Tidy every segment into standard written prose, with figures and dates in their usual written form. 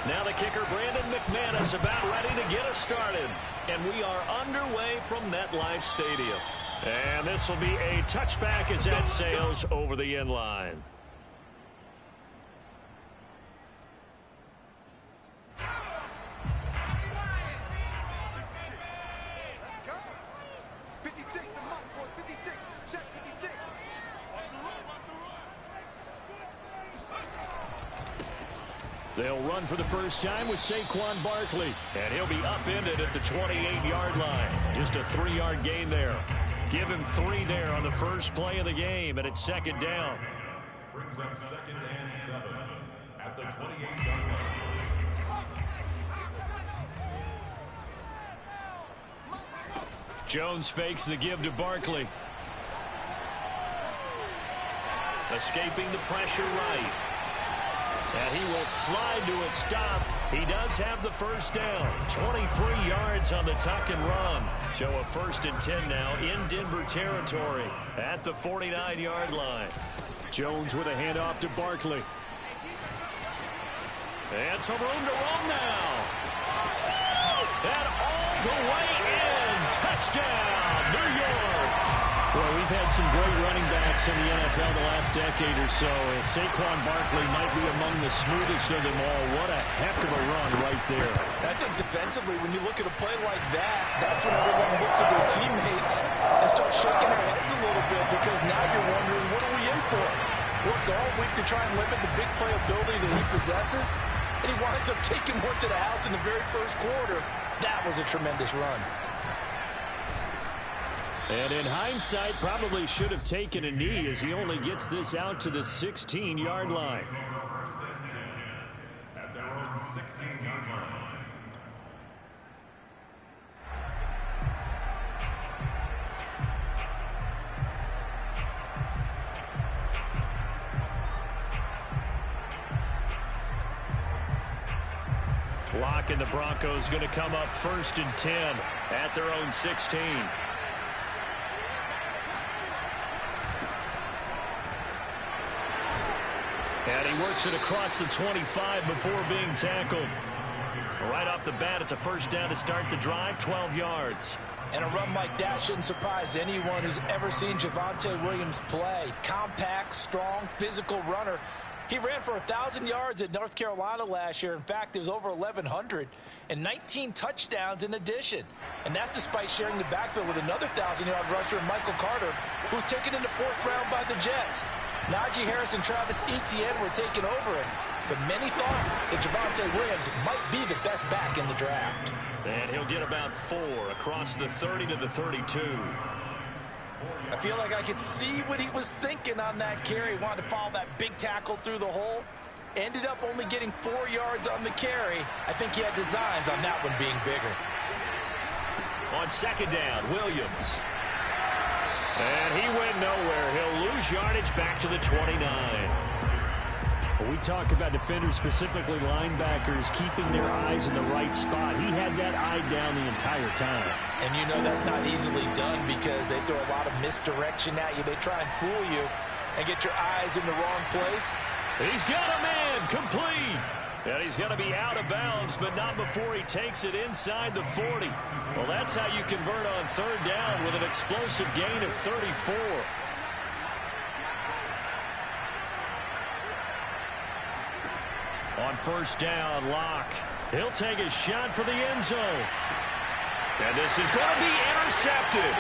Now the kicker, Brandon McManus, about ready to get us started. And we are underway from MetLife Stadium. And this will be a touchback as that sails over the end line. They'll run for the first time with Saquon Barkley. And he'll be upended at the 28-yard line. Just a 3-yard gain there. Give him 3 there on the first play of the game, and it's second down. Brings up 2nd and 7 at the 28-yard line. Jones fakes the give to Barkley. Escaping the pressure right. And he will slide to a stop. He does have the first down. 23 yards on the tuck and run. So a 1st and 10 now in Denver territory at the 49-yard line. Jones with a handoff to Barkley. And some room to roam now. And all the way in. Touchdown, New York. Well, we've had some great running backs in the NFL the last decade or so. And Saquon Barkley might be among the smoothest of them all. What a heck of a run right there. I think defensively, when you look at a play like that, that's when everyone looks at their teammates and starts shaking their heads a little bit, because now you're wondering, what are we in for? Worked all week to try and limit the big play ability that he possesses, and he winds up taking one to the house in the very first quarter. That was a tremendous run. And in hindsight, probably should have taken a knee, as he only gets this out to the 16-yard line. At their own 16-yard line. Locke and the Broncos going to come up 1st and 10 at their own 16. And he works it across the 25 before being tackled. Right off the bat, it's a first down to start the drive, 12 yards. And a run like that shouldn't surprise anyone who's ever seen Javonte Williams play. Compact, strong, physical runner. He ran for 1,000 yards at North Carolina last year. In fact, it was over 1,100 and 19 touchdowns in addition. And that's despite sharing the backfield with another 1,000-yard rusher, Michael Carter, who was taken in the 4th round by the Jets. Najee Harris and Travis Etienne were taken over him. But many thought that Javonte Williams might be the best back in the draft. And he'll get about 4 across the 30 to the 32. I feel like I could see what he was thinking on that carry. Wanted to follow that big tackle through the hole. Ended up only getting 4 yards on the carry. I think he had designs on that one being bigger. On second down, Williams. And he went nowhere. He'll lose yardage back to the 29. We talk about defenders, specifically linebackers, keeping their eyes in the right spot. He had that eye down the entire time. And you know that's not easily done, because they throw a lot of misdirection at you. They try and fool you and get your eyes in the wrong place. He's got a man, complete. And he's going to be out of bounds, but not before he takes it inside the 40. Well, that's how you convert on third down with an explosive gain of 34. On first down, Locke. He'll take a shot for the end zone. And this is going to be intercepted.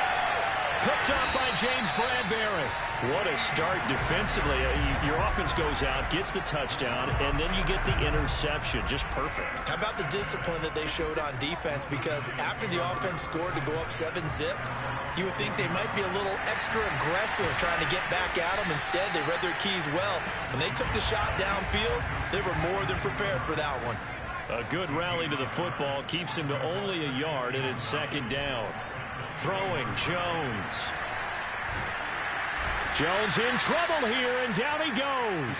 Picked up by James Bradbury. What a start defensively. Your offense goes out, gets the touchdown, and then you get the interception. Just perfect. How about the discipline that they showed on defense? Because after the offense scored to go up 7-zip, you would think they might be a little extra aggressive trying to get back at them. Instead, they read their keys well. When they took the shot downfield, they were more than prepared for that one. A good rally to the football keeps him to only a yard, and it's second down. Throwing, Jones. Jones in trouble here, and down he goes.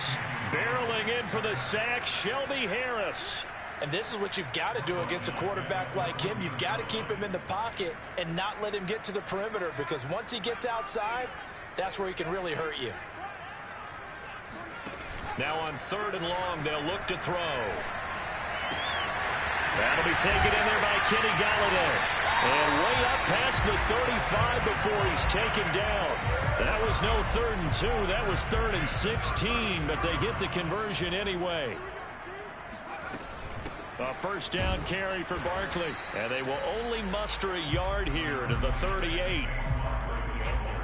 Barreling in for the sack, Shelby Harris. And this is what you've got to do against a quarterback like him. You've got to keep him in the pocket and not let him get to the perimeter, because once he gets outside, that's where he can really hurt you. Now on third and long, they'll look to throw. That'll be taken in there by Kenny Golladay. And way up past the 35 before he's taken down. That was no 3rd and 2. That was 3rd and 16, but they get the conversion anyway. A first down carry for Barkley. And they will only muster a yard here to the 38.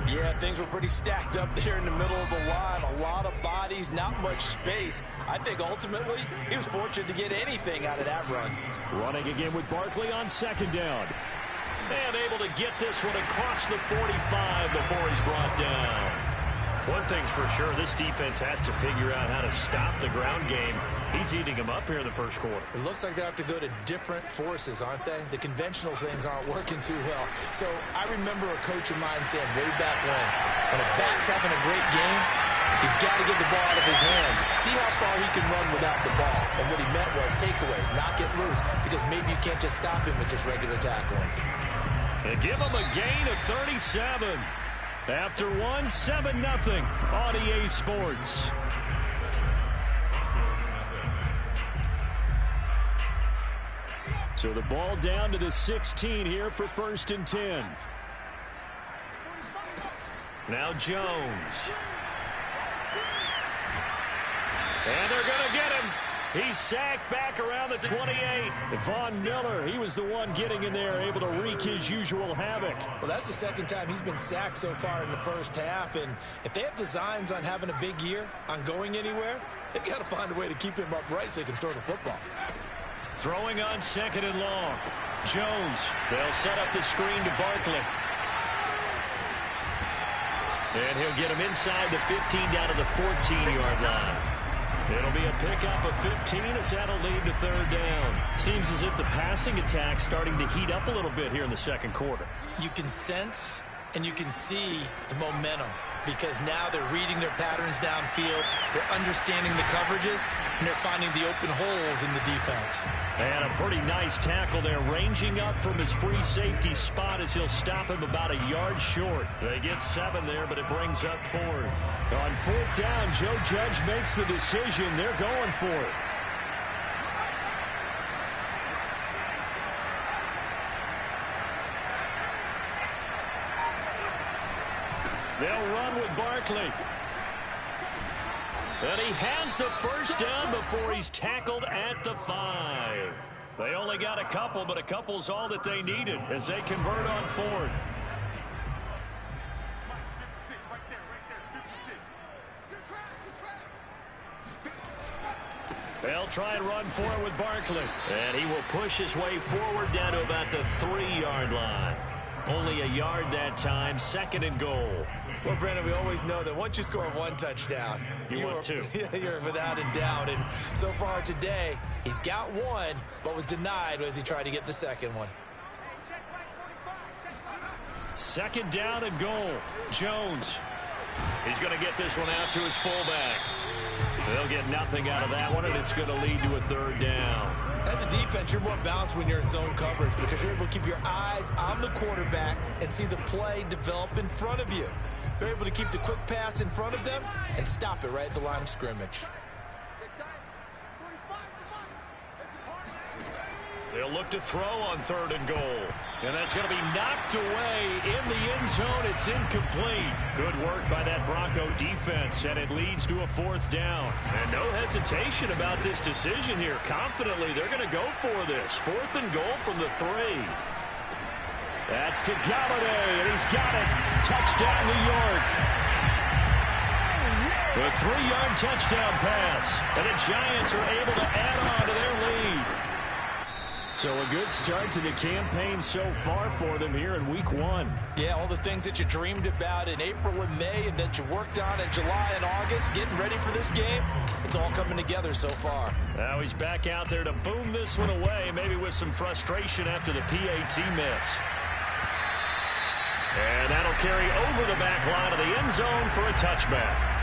Yeah, things were pretty stacked up there in the middle of the line. A lot of bodies, not much space. I think ultimately he was fortunate to get anything out of that run. Running again with Barkley on 2nd down. And able to get this one across the 45 before he's brought down. One thing's for sure, this defense has to figure out how to stop the ground game. He's eating them up here in the first quarter. It looks like they have to go to different forces, aren't they? The conventional things aren't working too well. So I remember a coach of mine saying way back when a back's having a great game, you've got to get the ball out of his hands. See how far he can run without the ball. And what he meant was takeaways, not get loose, because maybe you can't just stop him with just regular tackling. They give him a gain of 37. After 7-0 on EA Sports. So the ball down to the 16 here for 1st and 10. Now Jones. And they're going to get him. He's sacked back around the 28. Von Miller, he was the one getting in there, able to wreak his usual havoc. Well, that's the 2nd time he's been sacked so far in the first half. And if they have designs on having a big year, on going anywhere, they've got to find a way to keep him upright so he can throw the football. Throwing on 2nd and long. Jones. They'll set up the screen to Barkley. And he'll get him inside the 15 down to the 14-yard line. It'll be a pickup of 15 as that'll lead to 3rd down. Seems as if the passing attack's starting to heat up a little bit here in the second quarter. You can sense and you can see the momentum because now they're reading their patterns downfield, they're understanding the coverages, and they're finding the open holes in the defense. And a pretty nice tackle there, ranging up from his free safety spot as he'll stop him about a yard short. They get 7 there, but it brings up 4th. On 4th down, Joe Judge makes the decision. They're going for it. They'll run with Barkley. And he has the first down before he's tackled at the 5. They only got a couple, but a couple's all that they needed as they convert on 4th. They'll try and run for it with Barkley. And he will push his way forward down to about the 3-yard line. Only a yard that time, 2nd and goal. Well, Brandon, we always know that once you score 1 touchdown, want 2. You're without a doubt. And so far today, he's got 1, but was denied as he tried to get the 2nd one. 2nd down and goal. Jones. He's going to get this one out to his fullback. They'll get nothing out of that one, and it's going to lead to a 3rd down. As a defense, you're more balanced when you're in zone coverage because you're able to keep your eyes on the quarterback and see the play develop in front of you. They're able to keep the quick pass in front of them and stop it right at the line of scrimmage. They'll look to throw on 3rd and goal. And that's going to be knocked away in the end zone. It's incomplete. Good work by that Bronco defense, and it leads to a 4th down. And no hesitation about this decision here. Confidently, they're going to go for this. 4th and goal from the 3. That's to Golladay, and he's got it. Touchdown, New York. A 3-yard touchdown pass. And the Giants are able to add on to their lead. So a good start to the campaign so far for them here in week 1. Yeah, all the things that you dreamed about in April and May and that you worked on in July and August, getting ready for this game, it's all coming together so far. Now he's back out there to boom this one away, maybe with some frustration after the PAT miss. And that'll carry over the back line of the end zone for a touchback.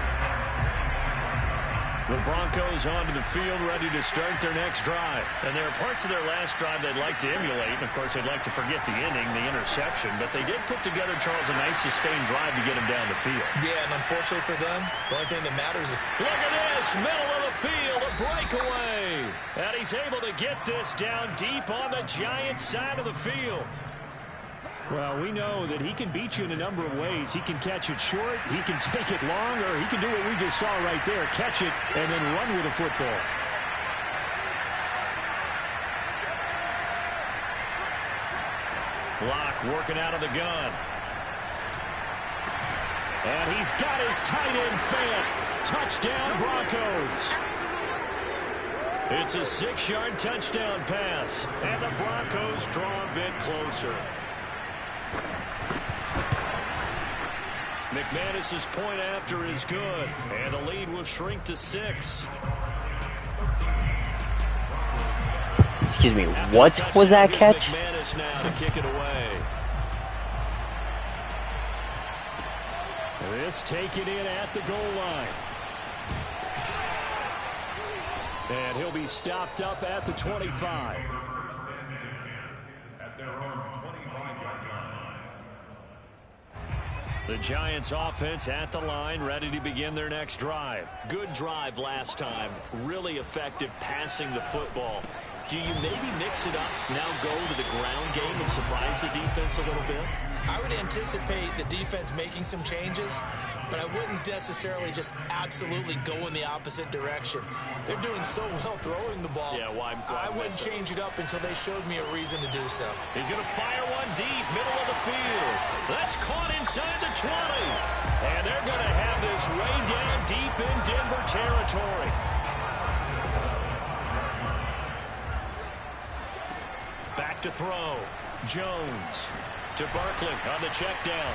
The Broncos onto the field, ready to start their next drive. And there are parts of their last drive they'd like to emulate. And, of course, they'd like to forget the inning, the interception. But they did put together, Charles, a nice sustained drive to get him down the field. Yeah, and unfortunately for them, the only thing that matters is... Look at this, middle of the field, a breakaway. And he's able to get this down deep on the Giants' side of the field. Well, we know that he can beat you in a number of ways. He can catch it short, he can take it long, or he can do what we just saw right there, catch it and then run with a football. Locke working out of the gun. And he's got his tight end fan. Touchdown, Broncos. It's a 6-yard touchdown pass. And the Broncos draw a bit closer. McManus's point after is good. And the lead will shrink to 6. Excuse me, what was that catch? McManus now to kick it away. This taken in at the goal line. And he'll be stopped up at the 25. At their own 25-yard line. The Giants offense at the line, ready to begin their next drive. Good drive last time. Really effective passing the football. Do you maybe mix it up, now go to the ground game and surprise the defense a little bit? I would anticipate the defense making some changes, but I wouldn't necessarily just absolutely go in the opposite direction. They're doing so well throwing the ball. Yeah, why I wouldn't change it up until they showed me a reason to do so. He's going to fire one deep, middle of the field. That's caught inside the 20. And they're going to have this way down deep in Denver territory. Back to throw. Jones to Barkley on the check down.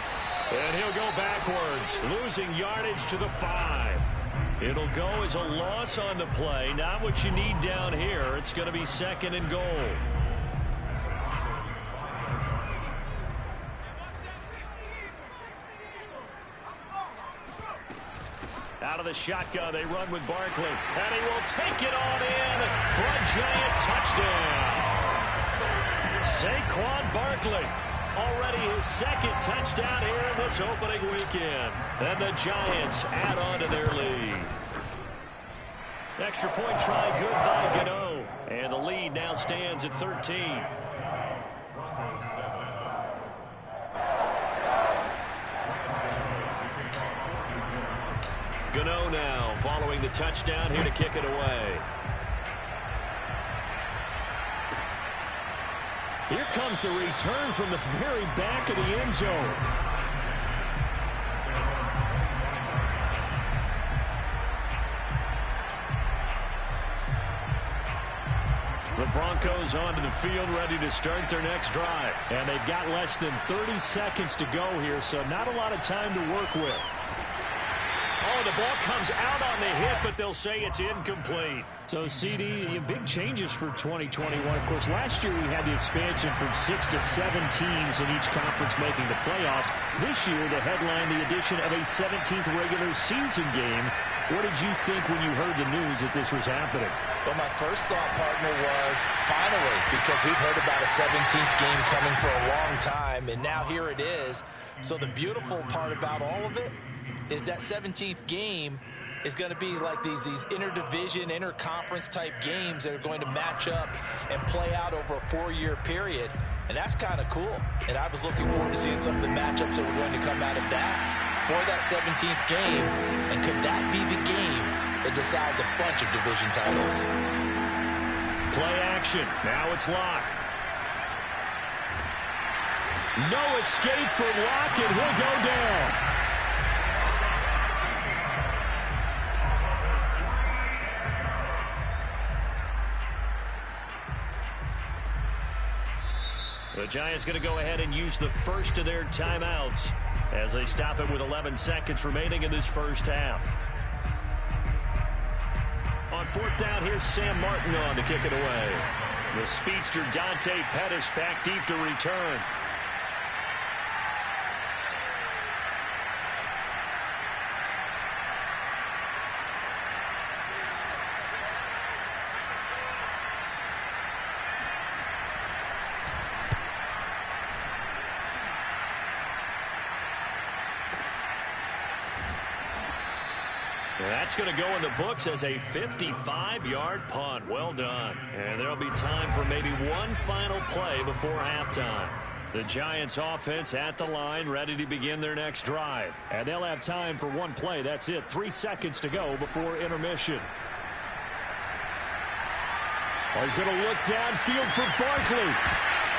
And he'll go backwards, losing yardage to the 5. It'll go as a loss on the play. Not what you need down here. It's going to be 2nd and goal. Out of the shotgun, they run with Barkley. And he will take it on in for a Giant touchdown. Saquon Barkley, already his 2nd touchdown here in this opening weekend. And the Giants add on to their lead. Extra point try good by Gano. And the lead now stands at 13. Gano now following the touchdown here to kick it away. Here comes the return from the very back of the end zone. The Broncos onto the field ready to start their next drive. And they've got less than 30 seconds to go here, so not a lot of time to work with. Oh, the ball comes out on the hit, but they'll say it's incomplete. So, CD, big changes for 2021. Of course, last year we had the expansion from 6 to 7 teams in each conference making the playoffs. This year, the headline, the addition of a 17th regular season game. What did you think when you heard the news that this was happening? Well, my first thought, partner, was finally, because we've heard about a 17th game coming for a long time, and now here it is. So the beautiful part about all of it is that 17th game is going to be like these interdivision, interconference type games that are going to match up and play out over a 4-year period. And that's kind of cool. And I was looking forward to seeing some of the matchups that were going to come out of that for that 17th game. And could that be the game that decides a bunch of division titles? Play action. Now it's Locke. No escape for Locke, and he'll go down. The Giants going to go ahead and use the first of their timeouts as they stop it with 11 seconds remaining in this first half. On 4th down, here's Sam Martin on to kick it away. The speedster Dante Pettis back deep to return. That's going to go in the books as a 55-yard punt. Well done. And there'll be time for maybe one final play before halftime. The Giants offense at the line, ready to begin their next drive. And they'll have time for one play. That's it. 3 seconds to go before intermission. Oh, he's going to look downfield for Barkley.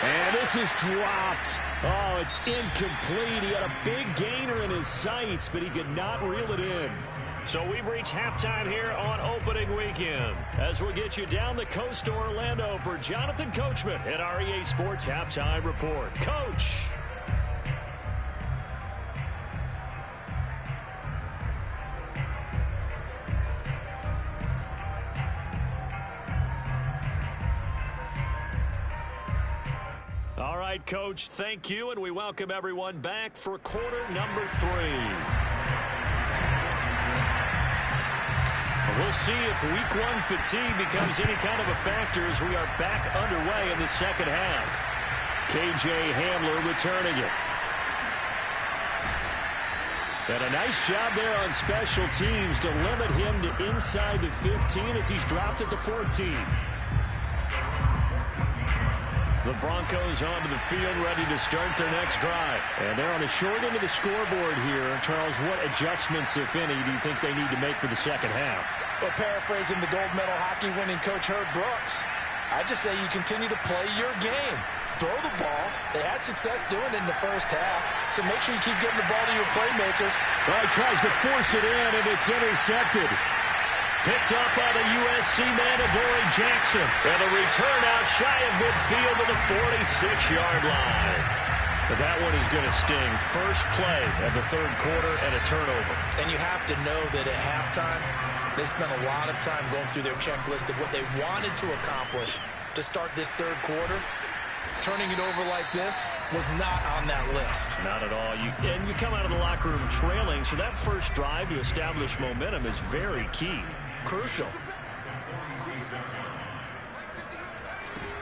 And this is dropped. Oh, it's incomplete. He had a big gainer in his sights, but he could not reel it in. So we've reached halftime here on opening weekend. As we'll get you down the coast to Orlando for Jonathan Coachman at our EA Sports Halftime Report. Coach. All right, Coach, thank you, and we welcome everyone back for quarter number 3. We'll see if week 1 fatigue becomes any kind of a factor as we are back underway in the second half. K.J. Hamler returning it. And a nice job there on special teams to limit him to inside the 15 as he's dropped at the 14. The Broncos onto the field, ready to start their next drive. And they're on the short end of the scoreboard here. Charles, what adjustments, if any, do you think they need to make for the second half? Well, paraphrasing the gold medal hockey winning coach Herb Brooks, I just say you continue to play your game. Throw the ball. They had success doing it in the first half, so make sure you keep getting the ball to your playmakers. Well, he tries to force it in, and it's intercepted. Picked up by the USC man, Adoree Jackson. And a return out shy of midfield to the 46-yard line. But that one is going to sting. First play of the third quarter and a turnover. And you have to know that at halftime, they spent a lot of time going through their checklist of what they wanted to accomplish to start this third quarter. Turning it over like this was not on that list. Not at all. And you come out of the locker room trailing, so that first drive to establish momentum is very key. Crucial.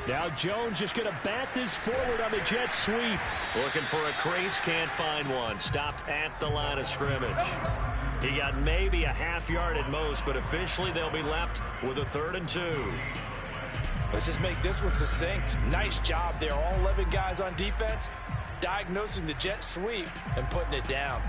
Now Jones just going to bat this forward on the jet sweep. Looking for a crease, can't find one. Stopped at the line of scrimmage. He got maybe a half yard at most, but officially they'll be left with a 3rd and 2. Let's just make this one succinct. Nice job there. All 11 guys on defense diagnosing the jet sweep and putting it down.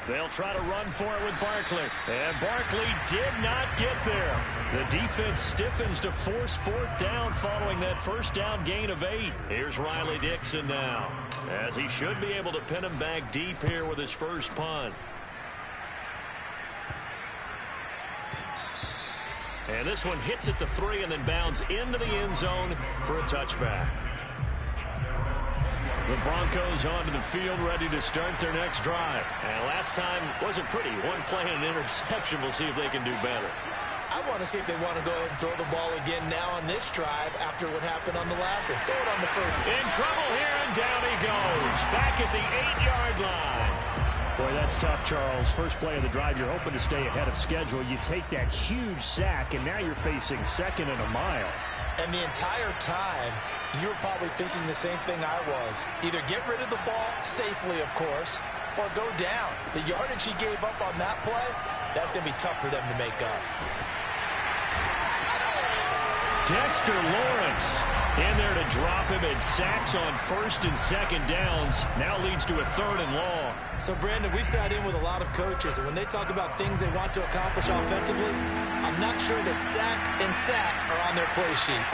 They'll try to run for it with Barkley. And Barkley did not get there. The defense stiffens to force 4th down following that first down gain of 8. Here's Riley Dixon now, as he should be able to pin him back deep here with his first punt. And this one hits at the 3 and then bounds into the end zone for a touchback. The Broncos onto the field, ready to start their next drive. And last time wasn't pretty. One play and an interception. We'll see if they can do better. I want to see if they want to go ahead and throw the ball again now on this drive after what happened on the last one. Throw it on the first. In trouble here, and down he goes. Back at the 8-yard line. Boy, that's tough, Charles. First play of the drive, you're hoping to stay ahead of schedule. You take that huge sack, and now you're facing 2nd and a mile. And the entire time, you were probably thinking the same thing I was. Either get rid of the ball, safely of course, or go down. The yardage he gave up on that play, that's going to be tough for them to make up. Dexter Lawrence in there to drop him, and sacks on 1st and 2nd downs. Now leads to a 3rd and long. So, Brandon, we sat in with a lot of coaches, and when they talk about things they want to accomplish offensively, I'm not sure that sack and sack are on their play sheet.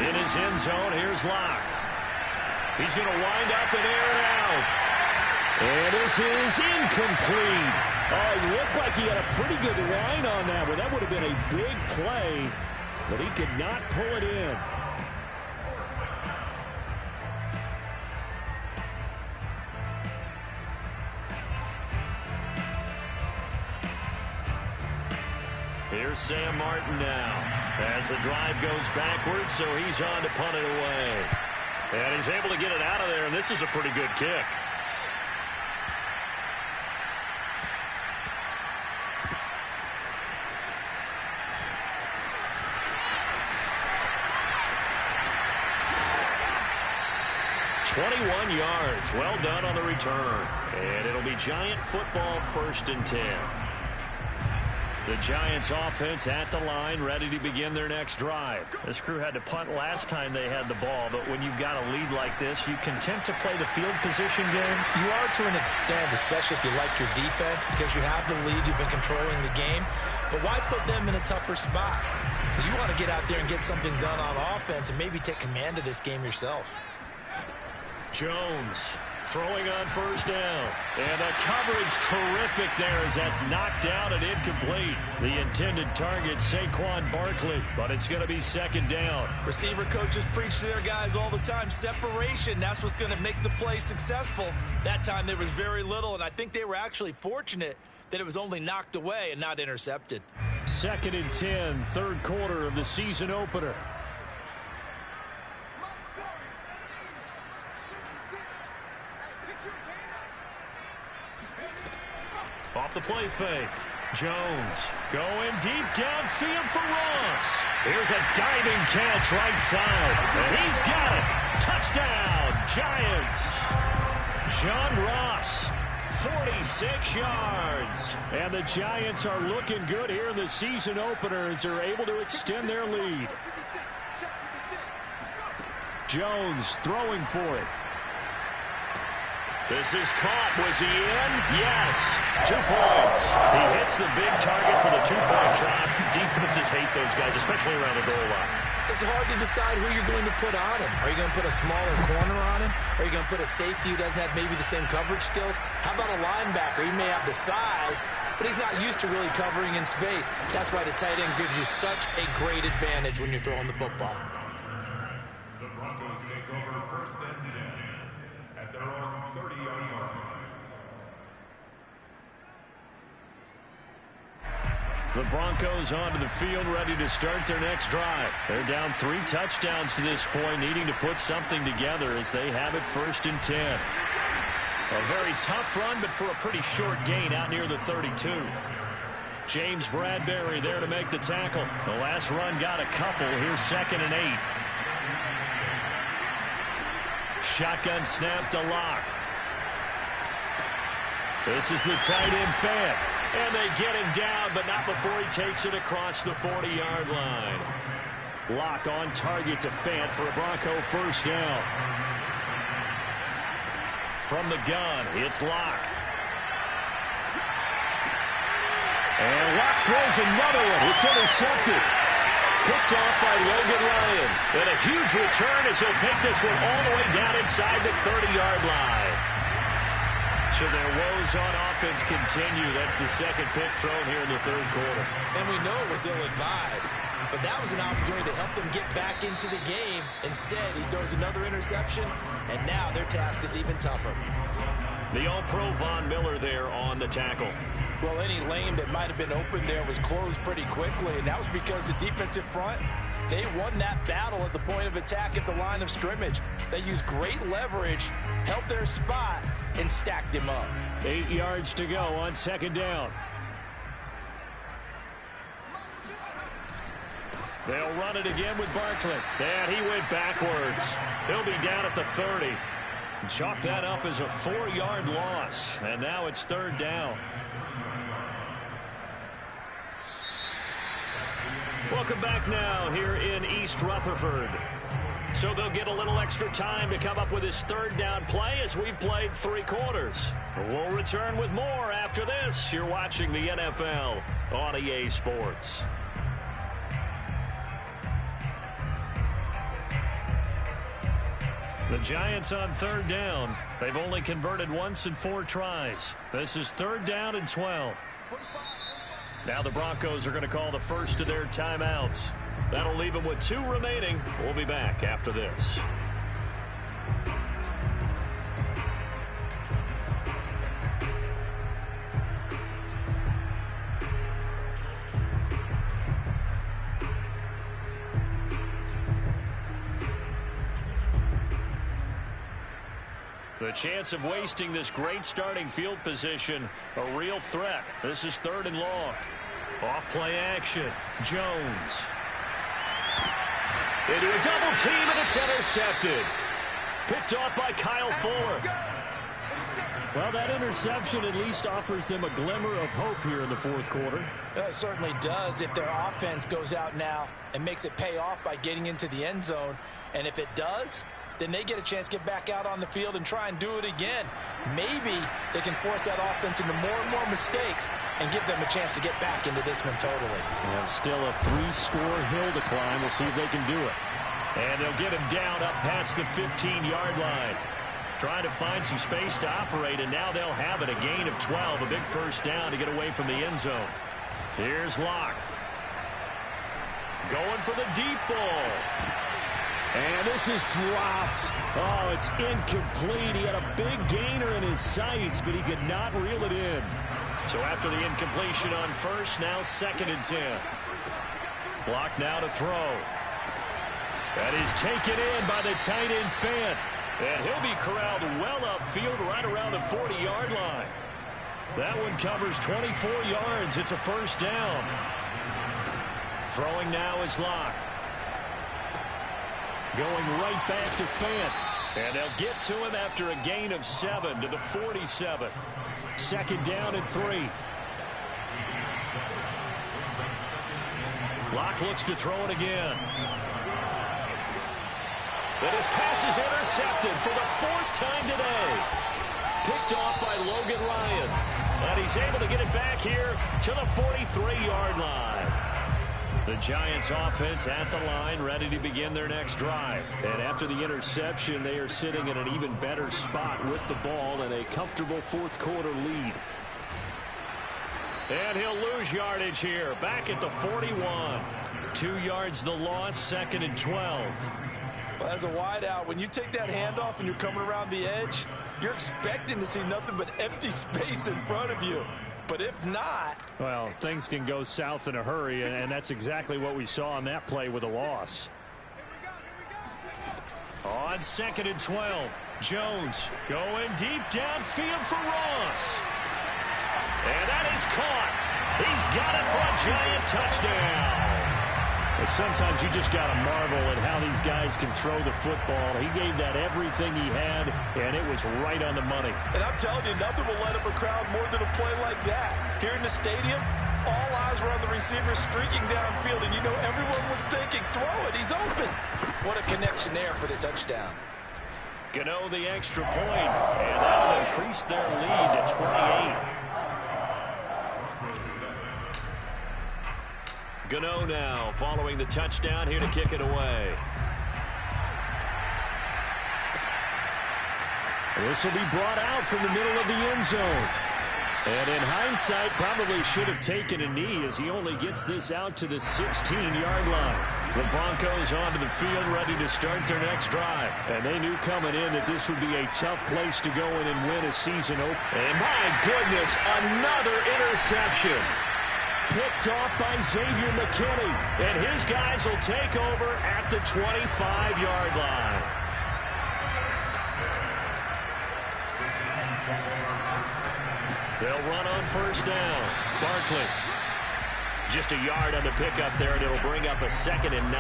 In his end zone, here's Locke. He's going to wind up and air it out. And this is incomplete. Oh, it looked like he had a pretty good line on that one. That would have been a big play, but he could not pull it in. Here's Sam Martin now as the drive goes backwards, so he's on to punt it away. And he's able to get it out of there, and this is a pretty good kick. 21 yards. Well done on the return. And it'll be Giant football, 1st and 10. The Giants offense at the line, ready to begin their next drive. This crew had to punt last time they had the ball, but when you've got a lead like this, you content to play the field position game? You are to an extent, especially if you like your defense, because you have the lead, you've been controlling the game. But why put them in a tougher spot? You want to get out there and get something done on offense and maybe take command of this game yourself. Jones throwing on 1st down. And the coverage terrific there as that's knocked down and incomplete. The intended target, Saquon Barkley, but it's going to be 2nd down. Receiver coaches preach to their guys all the time. Separation, that's what's going to make the play successful. That time there was very little, and I think they were actually fortunate that it was only knocked away and not intercepted. 2nd and 10, 3rd quarter of the season opener. Off the play fake. Jones going deep downfield for Ross. Here's a diving catch right side. And he's got it. Touchdown, Giants. John Ross, 46 yards. And the Giants are looking good here in the season opener as they're able to extend their lead. Jones throwing for it. This is caught. Was he in? Yes. 2 points. He hits the big target for the 2-point try. Defenses hate those guys, especially around the goal line. It's hard to decide who you're going to put on him. Are you going to put a smaller corner on him? Are you going to put a safety who doesn't have maybe the same coverage skills? How about a linebacker? He may have the size, but he's not used to really covering in space. That's why the tight end gives you such a great advantage when you're throwing the football. The Broncos take over 1st and 10 at their own 30-yard line. The Broncos onto the field, ready to start their next drive. They're down 3 touchdowns to this point, needing to put something together as they have it 1st and 10. A very tough run, but for a pretty short gain out near the 32. James Bradbury there to make the tackle. The last run got a couple. Here's 2nd and 8. Shotgun snap to Locke. This is the tight end Fant. And they get him down, but not before he takes it across the 40-yard line. Locke on target to Fant for a Bronco 1st down. From the gun, it's Locke. And Locke throws another one. It's intercepted. Picked off by Logan Ryan. And a huge return as he'll take this one all the way down inside the 30-yard line. So their woes on offense continue. That's the 2nd pick thrown here in the 3rd quarter. And we know it was ill-advised, but that was an opportunity to help them get back into the game. Instead, he throws another interception, and now their task is even tougher. The All-Pro Von Miller there on the tackle. Well, any lane that might have been open there was closed pretty quickly, and that was because the defensive front, they won that battle at the point of attack at the line of scrimmage. They used great leverage, held their spot, and stacked him up. 8 yards to go on 2nd down. They'll run it again with Barkley. And he went backwards. He'll be down at the 30. Chalk that up as a 4-yard loss. And now it's 3rd down. Welcome back now here in East Rutherford. So they'll get a little extra time to come up with his 3rd down play as we've played 3 quarters. We'll return with more after this. You're watching the NFL on EA Sports. The Giants on 3rd down. They've only converted once in 4 tries. This is 3rd down and 12. Now the Broncos are going to call the first of their timeouts. That'll leave them with 2 remaining. We'll be back after this. The chance of wasting this great starting field position, a real threat. This is 3rd and long. Off play action. Jones. Into a double team, and it's intercepted. Picked off by Kyle Fuller. Well, that interception at least offers them a glimmer of hope here in the fourth quarter. It certainly does if their offense goes out now and makes it pay off by getting into the end zone. And if it does, then they get a chance to get back out on the field and try and do it again. Maybe they can force that offense into more and more mistakes and give them a chance to get back into this one totally. Well, still a 3-score hill to climb. We'll see if they can do it. And they'll get him down up past the 15-yard line. Trying to find some space to operate, and now they'll have it. A gain of 12, a big first down to get away from the end zone. Here's Locke. Going for the deep ball. And this is dropped. Oh, it's incomplete. He had a big gainer in his sights, but he could not reel it in. So after the incompletion on first, now 2nd and 10. Locke now to throw. That is taken in by the tight end Fant. And he'll be corralled well upfield right around the 40-yard line. That one covers 24 yards. It's a first down. Throwing now is Locke. Going right back to Fant. And they'll get to him after a gain of 7 to the 47. 2nd down and 3. Locke looks to throw it again. But his pass is intercepted for the 4th time today. Picked off by Logan Ryan. And he's able to get it back here to the 43-yard line. The Giants offense at the line, ready to begin their next drive. And after the interception, they are sitting in an even better spot with the ball and a comfortable fourth quarter lead. And he'll lose yardage here, back at the 41. 2 yards the loss, 2nd and 12. Well, as a wideout, when you take that handoff and you're coming around the edge, you're expecting to see nothing but empty space in front of you. But if not... Well, things can go south in a hurry, and that's exactly what we saw on that play with a loss. On 2nd and 12, Jones going deep downfield for Ross. And that is caught. He's got it for a Giant touchdown. Well, sometimes you just got to marvel at how these guys can throw the football. He gave that everything he had, and it was right on the money. And I'm telling you, nothing will light up a crowd more than a play like that. Here in the stadium, all eyes were on the receiver streaking downfield, and you know everyone was thinking, throw it, he's open. What a connection there for the touchdown. Gano the extra point, and that'll increase their lead to 28. Gano now following the touchdown here to kick it away. This will be brought out from the middle of the end zone. And in hindsight, probably should have taken a knee as he only gets this out to the 16-yard line. The Broncos onto the field ready to start their next drive. And they knew coming in that this would be a tough place to go in and win a season opener. And my goodness, another interception. Picked off by Xavier McKinney. And his guys will take over at the 25-yard line. They'll run on first down. Barkley. Just a yard on the pickup there, and it'll bring up a 2nd and 9.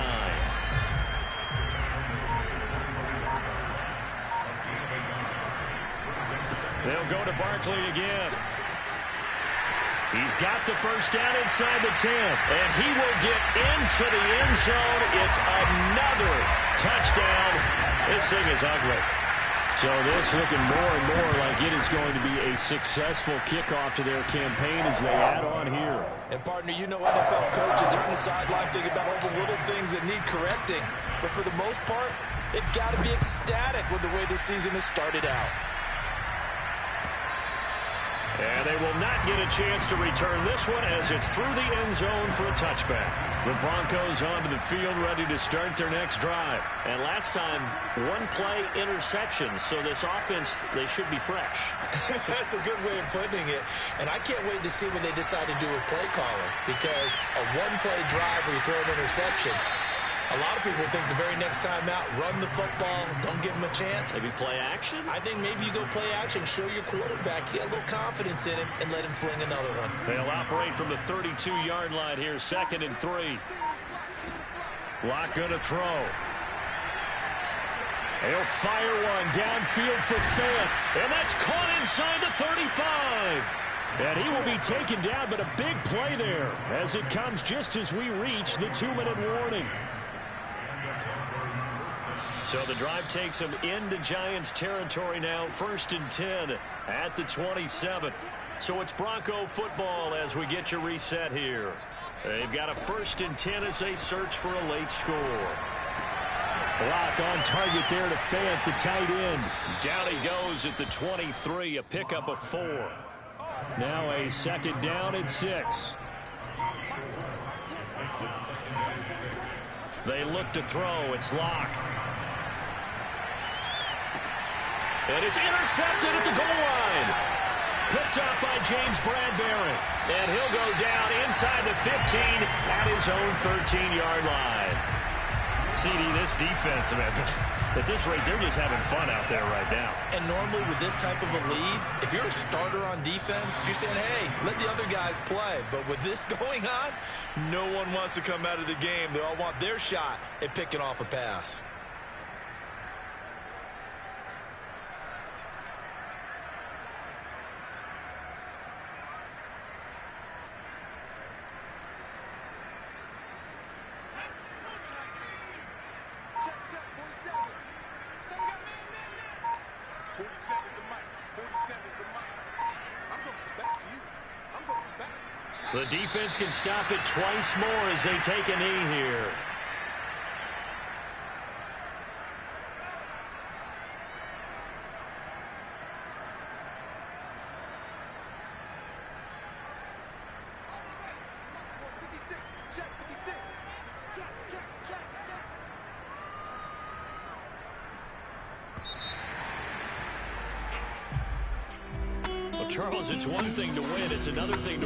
They'll go to Barkley again. He's got the first down inside the 10, and he will get into the end zone. It's another touchdown. This thing is ugly. So this looking more and more like it is going to be a successful kickoff to their campaign as they add on here. And, partner, you know NFL coaches are on the sideline thinking about all the little things that need correcting. But for the most part, they've got to be ecstatic with the way this season has started out. And they will not get a chance to return this one as it's through the end zone for a touchback. The Broncos onto the field ready to start their next drive. And last time, one play interception. So this offense, they should be fresh. That's a good way of putting it. And I can't wait to see what they decide to do with play calling. Because a one-play drive where you throw an interception, a lot of people think the very next time out, run the football, don't give him a chance. Maybe play action? I think maybe you go play action, show your quarterback, get a little confidence in him, and let him fling another one. They'll operate from the 32-yard line here, 2nd and 3. Locke going to throw. He'll fire one downfield for Fant, and that's caught inside the 35. And he will be taken down, but a big play there as it comes just as we reach the 2-minute warning. So the drive takes him into Giants territory now, 1st and 10 at the 27. So it's Bronco football as we get you reset here. They've got a 1st and 10 as they search for a late score. Block on target there to Fant, the tight end. Down he goes at the 23, a pickup of 4. Now a 2nd down and 6. They look to throw. It's Locke. And it's intercepted at the goal line. Picked up by James Bradbury. And he'll go down inside the 15 at his own 13-yard line. CD, this defense, man, at this rate, they're just having fun out there right now. And normally with this type of a lead, if you're a starter on defense, you're saying, hey, let the other guys play. But with this going on, no one wants to come out of the game. They all want their shot at picking off a pass. The defense can stop it twice more as they take a knee here. Well, Charles, it's one thing to win, it's another thing to